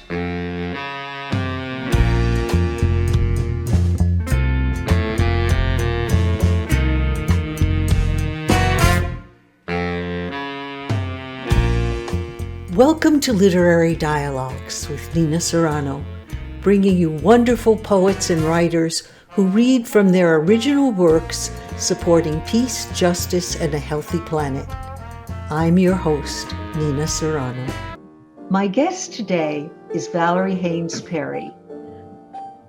Welcome to Literary Dialogs with Nina Serrano, bringing you wonderful poets and writers who read from their original works, supporting peace, justice, and a healthy planet. I'm your host, Nina Serrano. My guest today is Valerie Haynes Perry,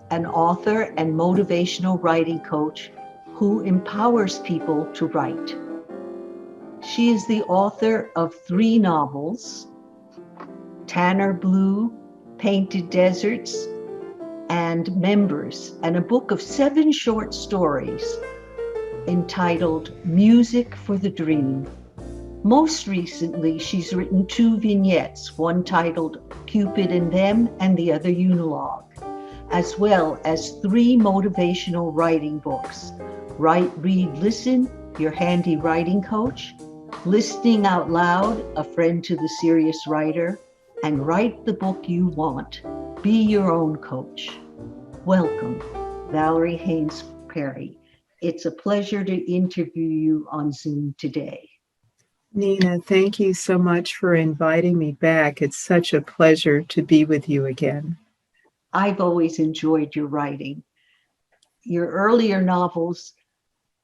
an author and motivational writing coach who empowers people to write. She is the author of 3 novels, Tanner Blue, Painted Deserts, and Members, and a book of 7 short stories entitled Music for the Dream. Most recently, she's written 2 vignettes, one titled Cupid and Them and the other Unilog, as well as 3 motivational writing books, Write, Read, Listen, Your Handy Writing Coach, Listening Out Loud, A Friend to the Serious Writer, and Write the Book You Want, Be Your Own Coach. Welcome, Valerie Haynes Perry. It's a pleasure to interview you on Zoom today. Nina, thank you so much for inviting me back. It's such a pleasure to be with you again. I've always enjoyed your writing. Your earlier novels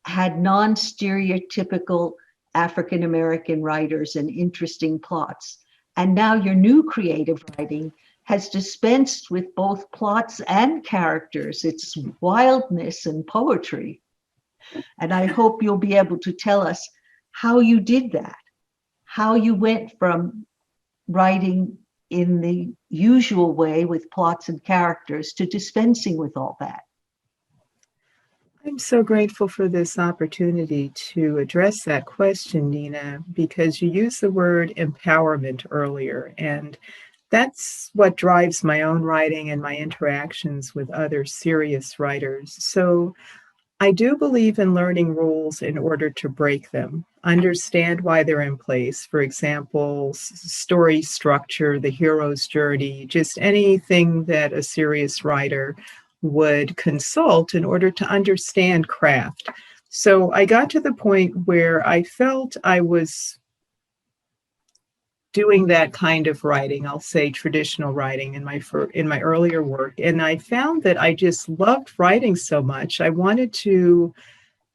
had non-stereotypical African-American writers and interesting plots. And now your new creative writing has dispensed with both plots and characters. It's wildness and poetry. And I hope you'll be able to tell us how you did that, how you went from writing in the usual way with plots and characters to dispensing with all that. I'm so grateful for this opportunity to address that question, Nina, because you used the word empowerment earlier, and that's what drives my own writing and my interactions with other serious writers. So I do believe in learning rules in order to break them, understand why they're in place. For example, story structure, the hero's journey, just anything that a serious writer would consult in order to understand craft. So I got to the point where I felt I was doing that kind of writing, I'll say traditional writing in my earlier work. And I found that I just loved writing so much. I wanted to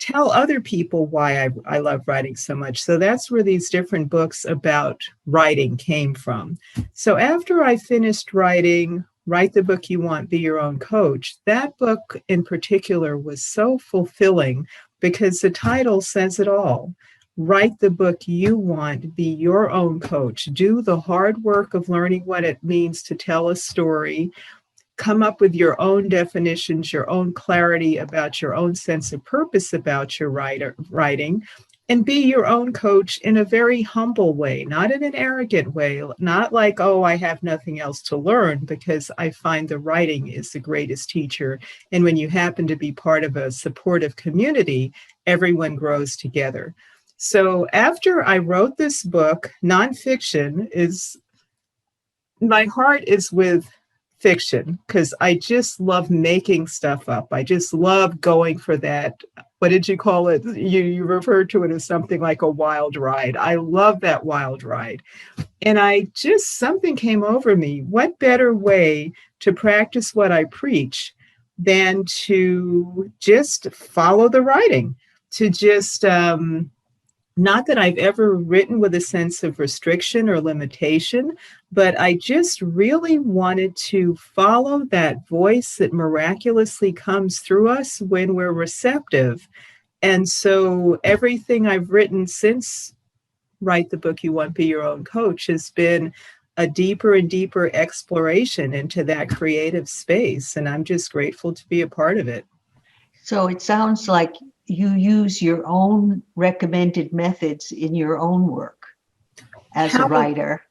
tell other people why I love writing so much. So that's where these different books about writing came from. So after I finished writing Write the Book You Want, Be Your Own Coach, that book in particular was so fulfilling because the title says it all. Write the book you want, be your own coach. Do the hard work of learning what it means to tell a story. Come up with your own definitions, your own clarity about your own sense of purpose about your writing, and be your own coach in a very humble way, not in an arrogant way, not like, oh, I have nothing else to learn, because I find the writing is the greatest teacher. And when you happen to be part of a supportive community, everyone grows together. So after I wrote this book, nonfiction my heart is with fiction, because I just love making stuff up. I just love going for that. What did you call it? You referred to it as something like a wild ride. I love that wild ride. And something came over me. What better way to practice what I preach than to just follow the writing, to just, not that I've ever written with a sense of restriction or limitation, but I just really wanted to follow that voice that miraculously comes through us when we're receptive. And so everything I've written since Write the Book You Want, Be Your Own Coach has been a deeper and deeper exploration into that creative space. And I'm just grateful to be a part of it. So it sounds like you use your own recommended methods in your own work as a writer.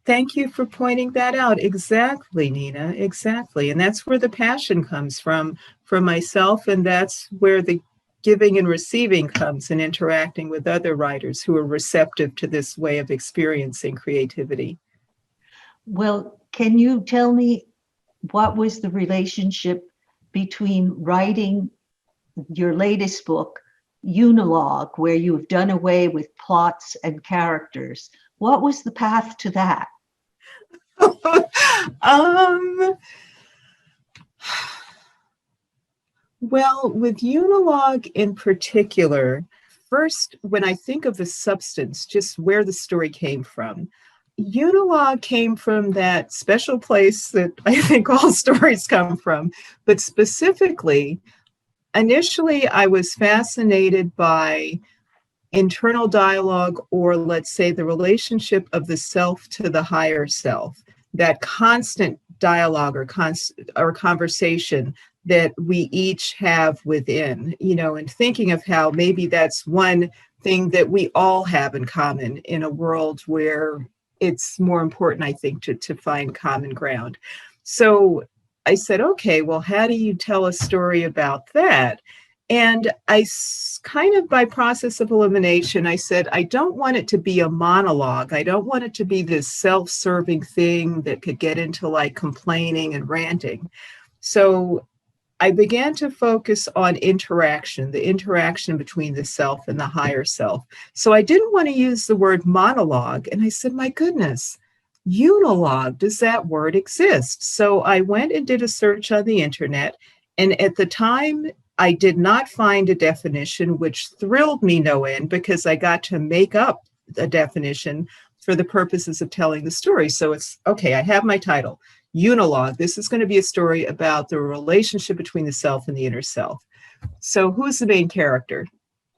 Thank you for pointing that out. Exactly, Nina, exactly. And that's where the passion comes from myself, and that's where the giving and receiving comes in interacting with other writers who are receptive to this way of experiencing creativity. Well, Can you tell me what was the relationship between writing your latest book, Unilog, where you've done away with plots and characters? What was the path to that? um, well, with Unilog in particular, first, when I think of the substance, just where the story came from, Unilog came from that special place that I think all stories come from, but specifically, initially I was fascinated by internal dialogue, or let's say the relationship of the self to the higher self, that constant dialogue or conversation that we each have within, and thinking of how maybe that's one thing that we all have in common in a world where it's more important, I think, to find common ground. So I said, okay, well, how do you tell a story about that? And kind of by process of elimination, I said, I don't want it to be a monologue. I don't want it to be this self-serving thing that could get into like complaining and ranting. So I began to focus on interaction, the interaction between the self and the higher self. So I didn't want to use the word monologue. And I said, my goodness, unilog, does that word exist? So I went and did a search on the internet. And at the time, I did not find a definition, which thrilled me no end, because I got to make up a definition for the purposes of telling the story. So it's, okay, I have my title, Unilog. This is going to be a story about the relationship between the self and the inner self. So who's the main character?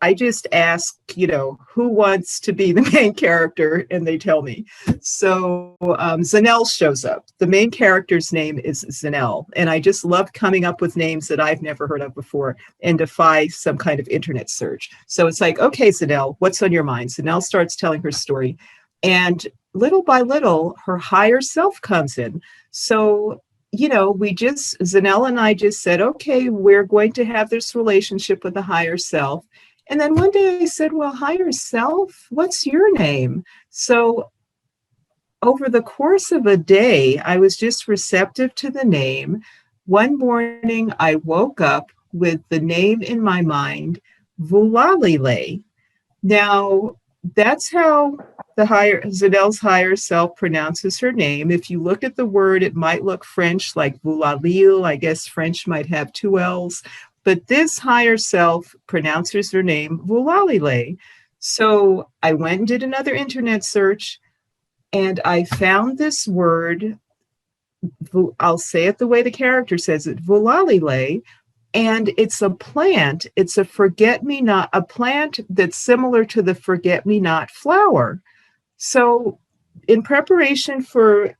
I just ask, who wants to be the main character? And they tell me. So Zanel shows up. The main character's name is Zanel. And I just love coming up with names that I've never heard of before and defy some kind of internet search. So it's like, okay, Zanel, what's on your mind? Zanel starts telling her story. And little by little, her higher self comes in. So Zanel and I just said, okay, we're going to have this relationship with the higher self. And then one day I said, well, higher self, what's your name? So over the course of a day, I was just receptive to the name. One morning, I woke up with the name in my mind, Vulalile. Now, that's how Zanel's higher self pronounces her name. If you look at the word, it might look French, like Vulalil. I guess French might have two L's. But this higher self pronounces her name Vulalile. So I went and did another internet search, and I found this word. I'll say it the way the character says it, Vulalile. And it's a plant. It's a forget-me-not, a plant that's similar to the forget-me-not flower. So in preparation for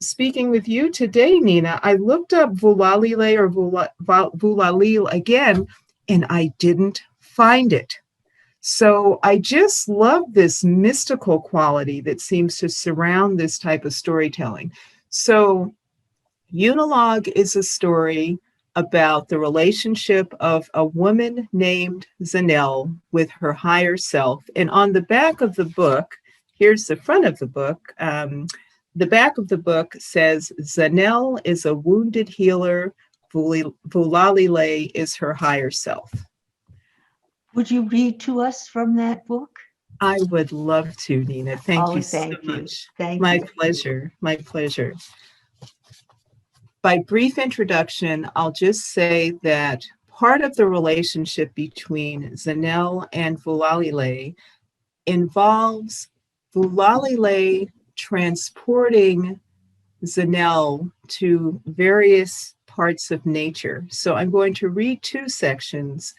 speaking with you today, Nina, I looked up Vulalile or Vulalil again, and I didn't find it. So I just love this mystical quality that seems to surround this type of storytelling. So Unilog is a story about the relationship of a woman named Zanel with her higher self. And on the back of the book, here's the front of the book. The back of the book says, Zanel is a wounded healer. Vulalile is her higher self. Would you read to us from that book? I would love to, Nina. Thank you so Thank you. much. Thank My you. pleasure. My pleasure. By brief introduction, I'll just say that part of the relationship between Zanel and Vulalile involves Vulalile transporting Zanel to various parts of nature. So I'm going to read two sections.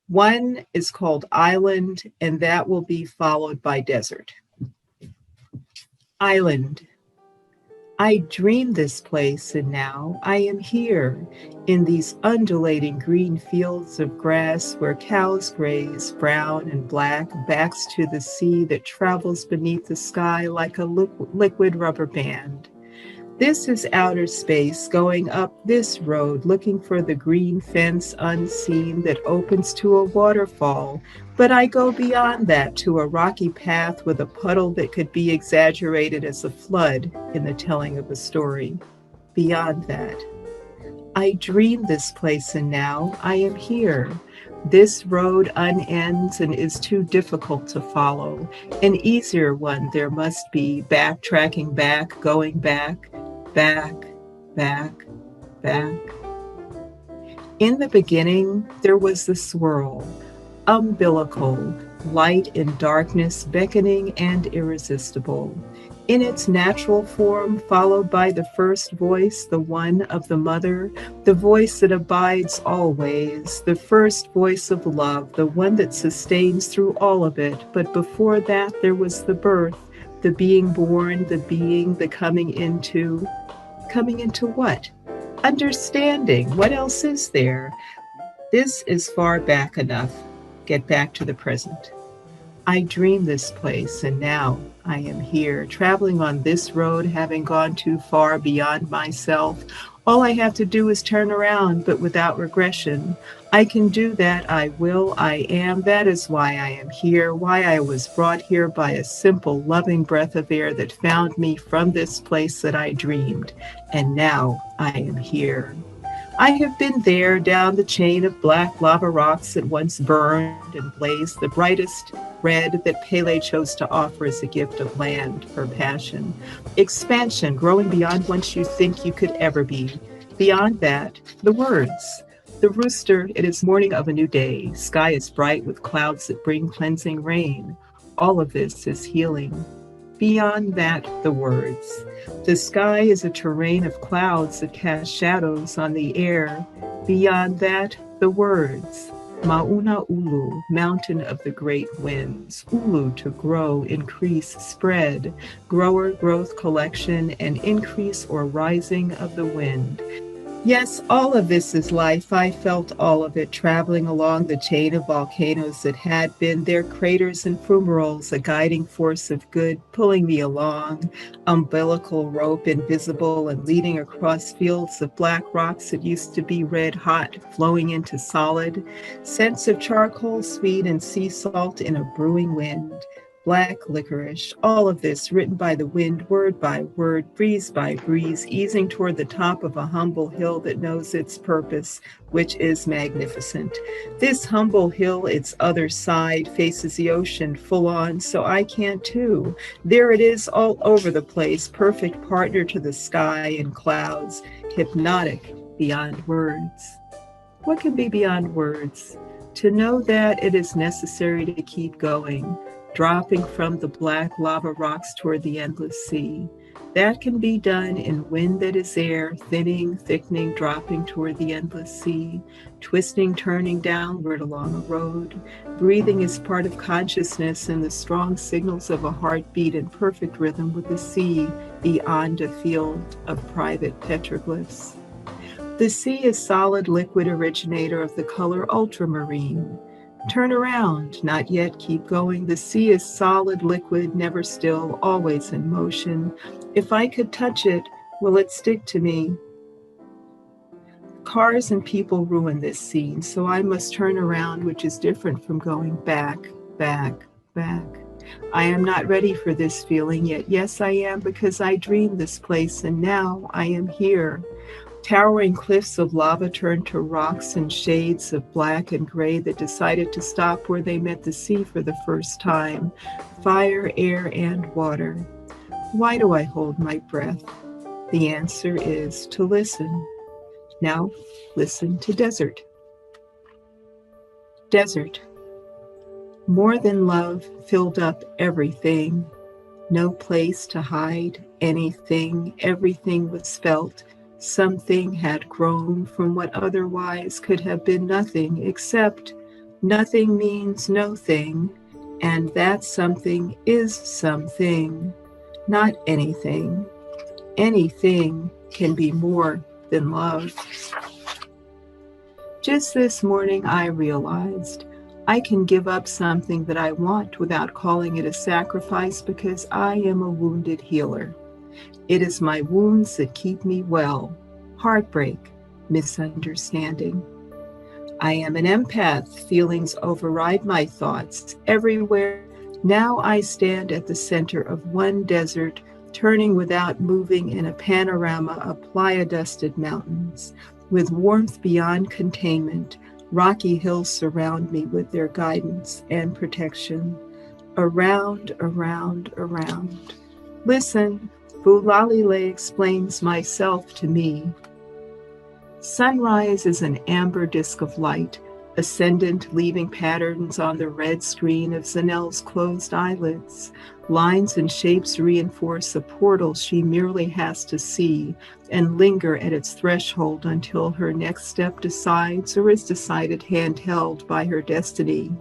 One is called Island, and that will be followed by Desert. Island. I dreamed this place, and now I am here in these undulating green fields of grass where cows graze, brown and black, backs to the sea that travels beneath the sky like a liquid rubber band. This is outer space, going up this road, looking for the green fence unseen that opens to a waterfall. But I go beyond that to a rocky path with a puddle that could be exaggerated as a flood in the telling of a story. Beyond that, I dreamed this place and now I am here. This road unends and is too difficult to follow. An easier one there must be, backtracking back, going back, back, back, back. In the beginning, there was the swirl, umbilical, light in darkness, beckoning and irresistible. In its natural form, followed by the first voice, the one of the mother, the voice that abides always, the first voice of love, the one that sustains through all of it. But before that, there was the birth, the being born, the being, the coming into. Coming into what? Understanding. What else is there? This is far back enough. Get back to the present. I dreamed this place, and now I am here, traveling on this road, having gone too far beyond myself. All I have to do is turn around, but without regression. I can do that, I will, I am. That is why I am here, why I was brought here by a simple, loving breath of air that found me from this place that I dreamed. And now I am here. I have been there down the chain of black lava rocks that once burned and blazed the brightest red that Pele chose to offer as a gift of land, her passion. Expansion, growing beyond what you think you could ever be. Beyond that, the words. The rooster, it is morning of a new day. Sky is bright with clouds that bring cleansing rain. All of this is healing. Beyond that, the words. The sky is a terrain of clouds that cast shadows on the air. Beyond that, the words. Mauna Ulu, mountain of the great winds. Ulu, to grow, increase, spread. Grower, growth, collection, and increase or rising of the wind. Yes, all of this is life. I felt all of it traveling along the chain of volcanoes that had been their craters and fumaroles, a guiding force of good, pulling me along, umbilical rope invisible and leading across fields of black rocks that used to be red hot, flowing into solid, scents of charcoal, sweet, and sea salt in a brewing wind. Black licorice, all of this written by the wind, word by word, breeze by breeze, easing toward the top of a humble hill that knows its purpose, which is magnificent. This humble hill, its other side, faces the ocean full on, so I can too. There it is all over the place, perfect partner to the sky and clouds, hypnotic beyond words. What can be beyond words? To know that it is necessary to keep going, dropping from the black lava rocks toward the endless sea. That can be done in wind that is air, thinning, thickening, dropping toward the endless sea, twisting, turning downward along a road. Breathing is part of consciousness and the strong signals of a heartbeat in perfect rhythm with the sea beyond a field of private petroglyphs. The sea is solid liquid originator of the color ultramarine. Turn around, not yet, keep going. The sea is solid, liquid, never still, always in motion. If I could touch it, will it stick to me? Cars and people ruin this scene, so I must turn around, which is different from going back, back, back. I am not ready for this feeling yet. Yes, I am, because I dreamed this place, and now I am here. Towering cliffs of lava turned to rocks and shades of black and gray that decided to stop where they met the sea for the first time. Fire, air, and water. Why do I hold my breath? The answer is to listen. Now, listen to desert. Desert. More than love filled up everything. No place to hide anything. Everything was felt. Something had grown from what otherwise could have been nothing, except nothing means no thing, and that something is something, not anything. Anything can be more than love. Just this morning I realized I can give up something that I want without calling it a sacrifice because I am a wounded healer. It is my wounds that keep me well. Heartbreak, misunderstanding. I am an empath. Feelings override my thoughts. Everywhere, now I stand at the center of one desert, turning without moving in a panorama of playa-dusted mountains. With warmth beyond containment, rocky hills surround me with their guidance and protection. Around, around, around. Listen, Bulalile explains myself to me. Sunrise is an amber disk of light, ascendant, leaving patterns on the red screen of Zanelle's closed eyelids. Lines and shapes reinforce a portal she merely has to see and linger at its threshold until her next step decides or is decided handheld by her destiny.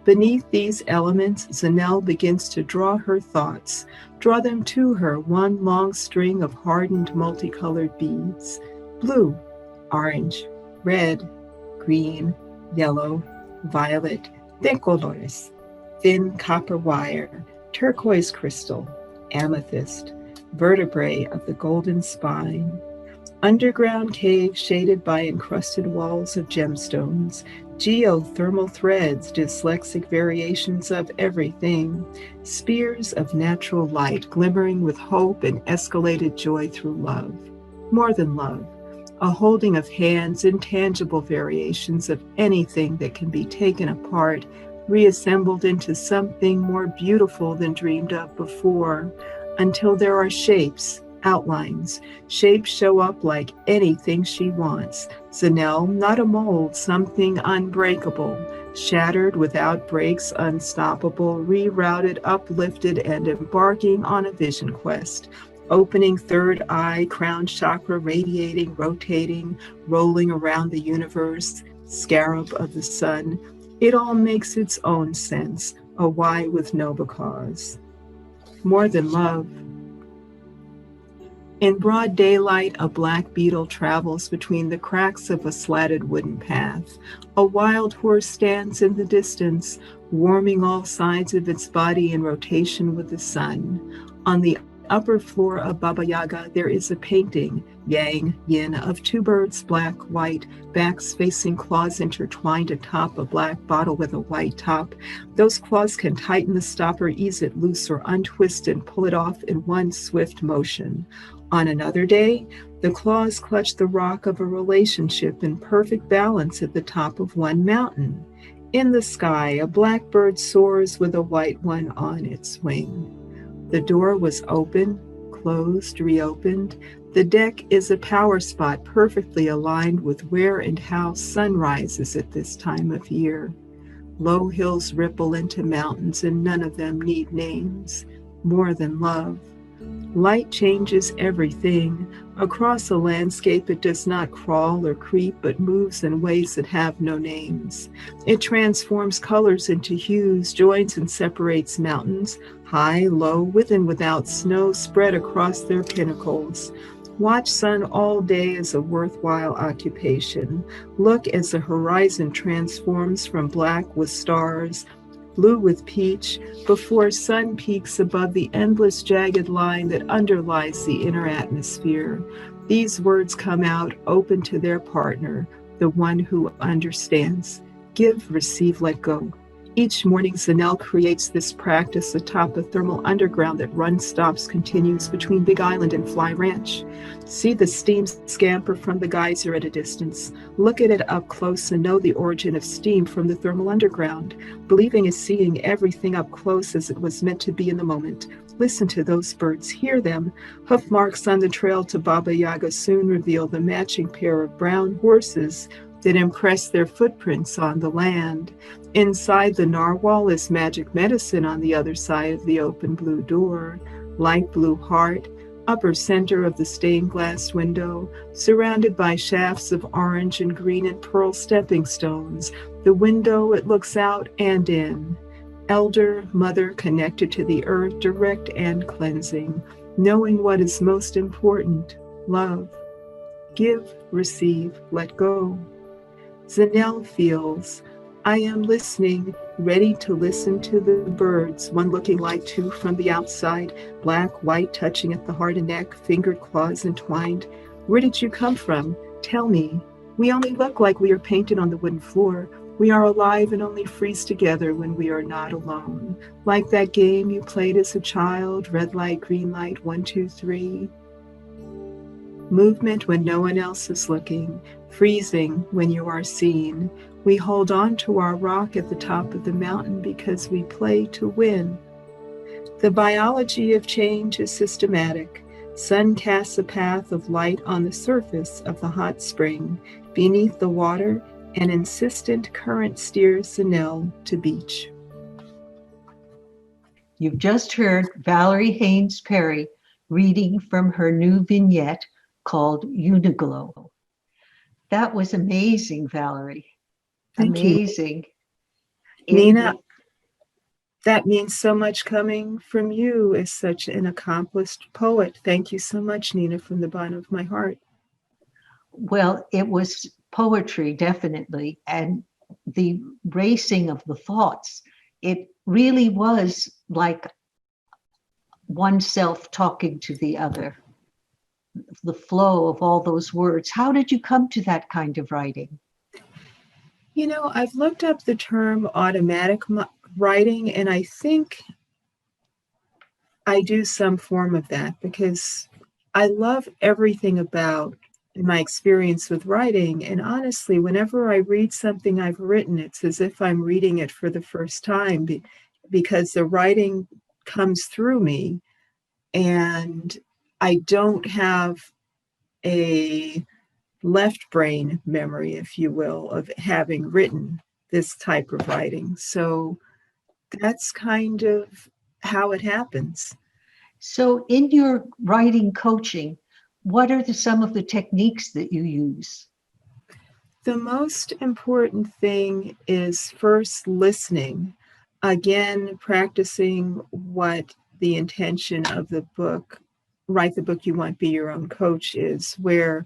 Beneath these elements, Zanelle begins to draw her thoughts, draw them to her, one long string of hardened multicolored beads. Blue, orange, red, green, yellow, violet, de colores, thin copper wire, turquoise crystal, amethyst, vertebrae of the golden spine. Underground cave shaded by encrusted walls of gemstones, geothermal threads, dyslexic variations of everything, spears of natural light glimmering with hope and escalated joy through love. More than love, a holding of hands, intangible variations of anything that can be taken apart, reassembled into something more beautiful than dreamed of before, until there are shapes, outlines. Shapes show up like anything she wants. Zanelle, not a mold, something unbreakable, shattered without breaks, unstoppable, rerouted, uplifted, and embarking on a vision quest. Opening third eye, crown chakra radiating, rotating, rolling around the universe, scarab of the sun. It all makes its own sense, a why with no because. More than love. In broad daylight, a black beetle travels between the cracks of a slatted wooden path. A wild horse stands in the distance, warming all sides of its body in rotation with the sun. On the upper floor of Baba Yaga, there is a painting, yang, yin, of two birds, black, white, backs facing, claws intertwined atop a black bottle with a white top. Those claws can tighten the stopper, ease it loose, or untwist and pull it off in one swift motion. On another day, the claws clutch the rock of a relationship in perfect balance at the top of one mountain. In the sky, a blackbird soars with a white one on its wing. The door was open, closed, reopened. The deck is a power spot perfectly aligned with where and how sun rises at this time of year. Low hills ripple into mountains, and none of them need names. More than love. Light changes everything. Across a landscape, it does not crawl or creep, but moves in ways that have no names. It transforms colors into hues, joins and separates mountains, high, low, with and without snow spread across their pinnacles. Watch sun all day as a worthwhile occupation. Look as the horizon transforms from black with stars, blue with peach, before sun peaks above the endless jagged line that underlies the inner atmosphere. These words come out open to their partner, the one who understands. Give, receive, let go. Each morning, Zanelle creates this practice atop a thermal underground that runs, stops, continues between Big Island and Fly Ranch. See the steam scamper from the geyser at a distance. Look at it up close and know the origin of steam from the thermal underground. Believing is seeing everything up close as it was meant to be in the moment. Listen to those birds, hear them. Hoof marks on the trail to Baba Yaga soon reveal the matching pair of brown horses that impress their footprints on the land. Inside the narwhal is magic medicine on the other side of the open blue door. Light blue heart, upper center of the stained glass window, surrounded by shafts of orange and green and pearl stepping stones. The window, it looks out and in. Elder, mother connected to the earth, direct and cleansing, knowing what is most important, love. Give, receive, let go. Zanelle feels, I am listening, ready to listen to the birds, one looking like two from the outside, black, white, touching at the heart and neck, fingered claws entwined. Where did you come from? Tell me. We only look like we are painted on the wooden floor. We are alive and only freeze together when we are not alone. Like that game you played as a child, red light, green light, 1, 2, 3. Movement when no one else is looking, freezing when you are seen. We hold on to our rock at the top of the mountain because we play to win. The biology of change is systematic. Sun casts a path of light on the surface of the hot spring. Beneath the water, an insistent current steers the Nile to beach. You've just heard Valerie Haynes Perry reading from her new vignette called Unilog. That was amazing, Valerie. Thank you. Amazing. Nina, that means so much coming from you as such an accomplished poet. Thank you so much, Nina, from the bottom of my heart. Well, it was poetry, definitely, and the racing of the thoughts. It really was like oneself talking to the other. The flow of all those words. How did you come to that kind of writing? You know, I've looked up the term automatic writing, and I think I do some form of that because I love everything about my experience with writing. And honestly, whenever I read something I've written, it's as if I'm reading it for the first time because the writing comes through me. And I don't have a left brain memory, if you will, of having written this type of writing. So that's kind of how it happens. So in your writing coaching, what are some of the techniques that you use? The most important thing is first listening. Again, practicing what the intention of the book, Write the Book You Want, Be Your Own Coach, is, where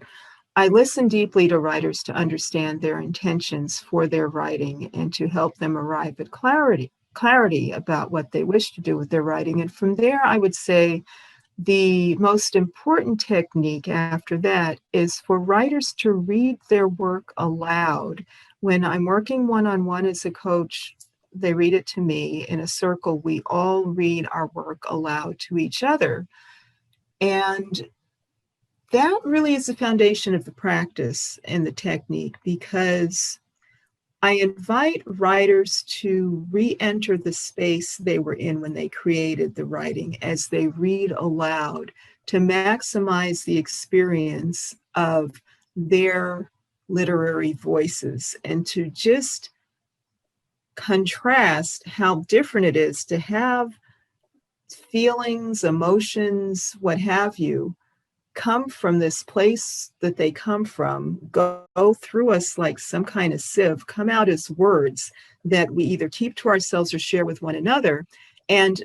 I listen deeply to writers to understand their intentions for their writing and to help them arrive at clarity about what they wish to do with their writing. And from there, I would say the most important technique after that is for writers to read their work aloud. When I'm working one-on-one as a coach, they read it to me in a circle. We all read our work aloud to each other. And that really is the foundation of the practice and the technique, because I invite writers to re-enter the space they were in when they created the writing as they read aloud, to maximize the experience of their literary voices and to just contrast how different it is to have feelings, emotions, what have you, come from this place that they come from, go through us like some kind of sieve, come out as words that we either keep to ourselves or share with one another. And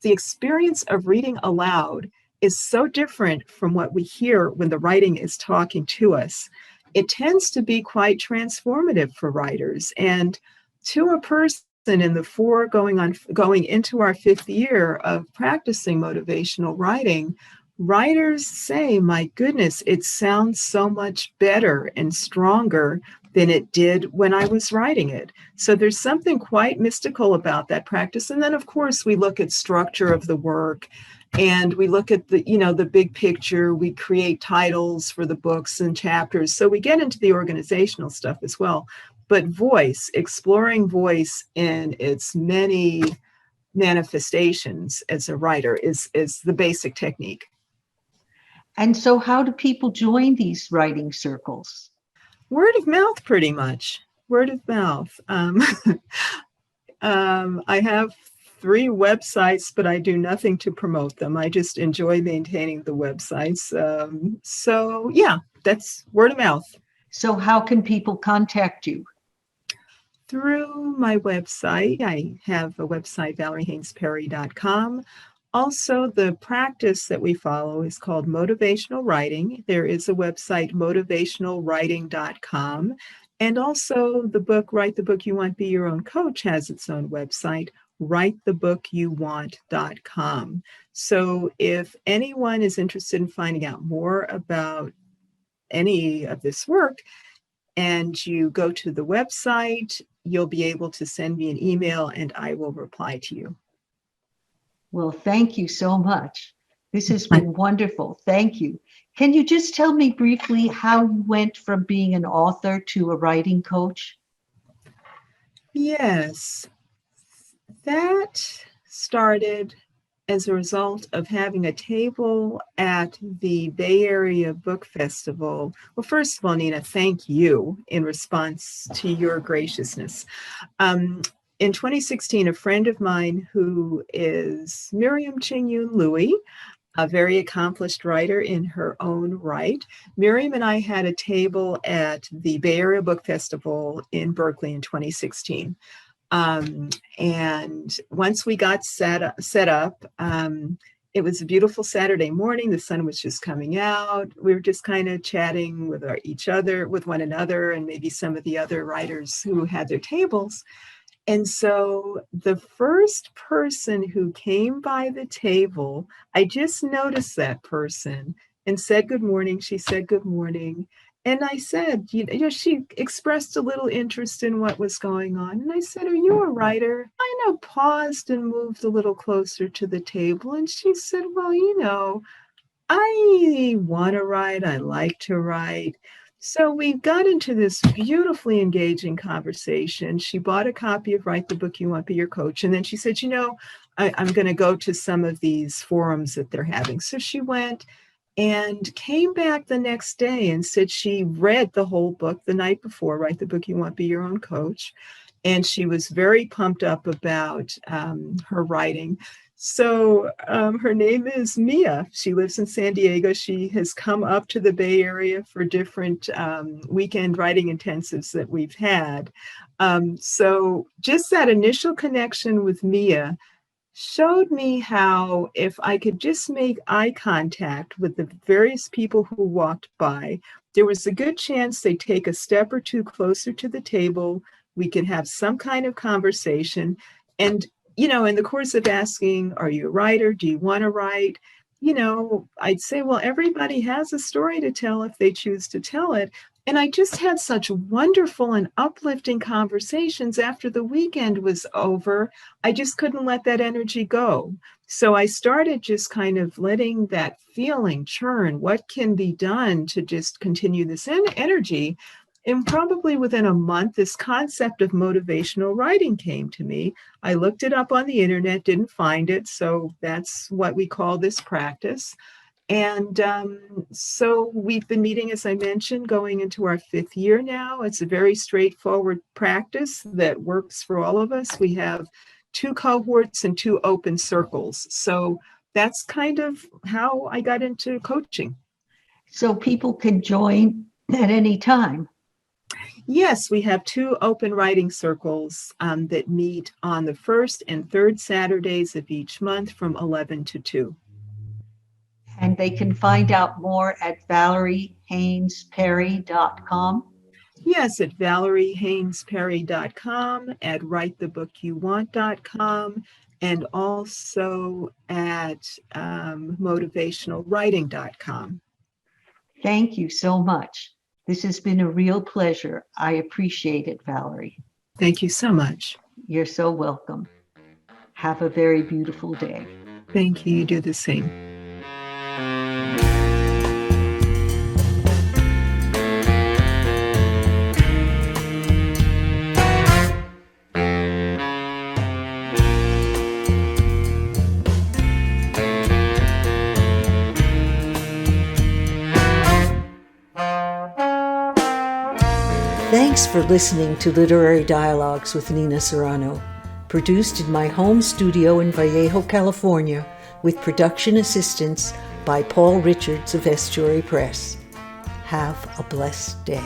the experience of reading aloud is so different from what we hear when the writing is talking to us. It tends to be quite transformative for writers. And to a person in the going into our 5th year of practicing motivational writing, writers say, my goodness, it sounds so much better and stronger than it did when I was writing it. So there's something quite mystical about that practice. And then, of course, we look at structure of the work, and we look at the big picture. We create titles for the books and chapters. So we get into the organizational stuff as well. But voice, exploring voice in its many manifestations as a writer is the basic technique. And so how do people join these writing circles? Word of mouth, pretty much. Word of mouth. I have 3 websites, but I do nothing to promote them. I just enjoy maintaining the websites. So yeah, that's word of mouth. So how can people contact you? Through my website. I have a website, valeriehaynesperry.com. Also, the practice that we follow is called Motivational Writing. There is a website, motivationalwriting.com. And also the book, Write the Book You Want, Be Your Own Coach, has its own website, writethebookyouwant.com. So if anyone is interested in finding out more about any of this work, and you go to the website, you'll be able to send me an email and I will reply to you. Well, thank you so much. This has been wonderful. Thank you. Can you just tell me briefly how you went from being an author to a writing coach? Yes, that started as a result of having a table at the Bay Area Book Festival. Well, first of all, Nina, thank you in response to your graciousness. In 2016, a friend of mine who is Miriam Ching-Yun Louie, a very accomplished writer in her own right. Miriam and I had a table at the Bay Area Book Festival in Berkeley in 2016. And once we got set up, it was a beautiful Saturday morning. The sun was just coming out. We were just kind of chatting with one another, and maybe some of the other writers who had their tables. And so the first person who came by the table, I just noticed that person and said good morning. She said good morning. And I said, she expressed a little interest in what was going on. And I said, are you a writer? I paused and moved a little closer to the table. And she said, well, I want to write. I like to write. So we got into this beautifully engaging conversation. She bought a copy of Write the Book You Want, Be Your Coach. And then she said, I'm going to go to some of these forums that they're having. So she went and came back the next day and said she read the whole book the night before, Write the Book You Want, Be Your Own Coach. And she was very pumped up about her writing. So her name is Mia. She lives in San Diego. She has come up to the Bay Area for different weekend writing intensives that we've had. So just that initial connection with Mia showed me how if I could just make eye contact with the various people who walked by, there was a good chance they'd take a step or two closer to the table. We could have some kind of conversation. And in the course of asking, are you a writer? Do you want to write? I'd say, well, everybody has a story to tell if they choose to tell it. And I just had such wonderful and uplifting conversations after the weekend was over. I just couldn't let that energy go. So I started just kind of letting that feeling churn. What can be done to just continue this energy? And probably within a month, this concept of motivational writing came to me. I looked it up on the internet, didn't find it. So that's what we call this practice. And so we've been meeting, as I mentioned, going into our 5th year now. It's a very straightforward practice that works for all of us. We have 2 cohorts and 2 open circles. So that's kind of how I got into coaching. So people can join at any time. Yes, we have 2 open writing circles that meet on the 1st and 3rd Saturdays of each month from 11 to 2. And they can find out more at ValerieHaynesPerry.com. Yes, at ValerieHaynesPerry.com, at WriteTheBookYouWant.com, and also at MotivationalWriting.com. Thank you so much. This has been a real pleasure. I appreciate it, Valerie. Thank you so much. You're so welcome. Have a very beautiful day. Thank you. You do the same. Thanks for listening to Literary Dialogues with Nina Serrano, produced in my home studio in Vallejo, California, with production assistance by Paul Richards of Estuary Press. Have a blessed day.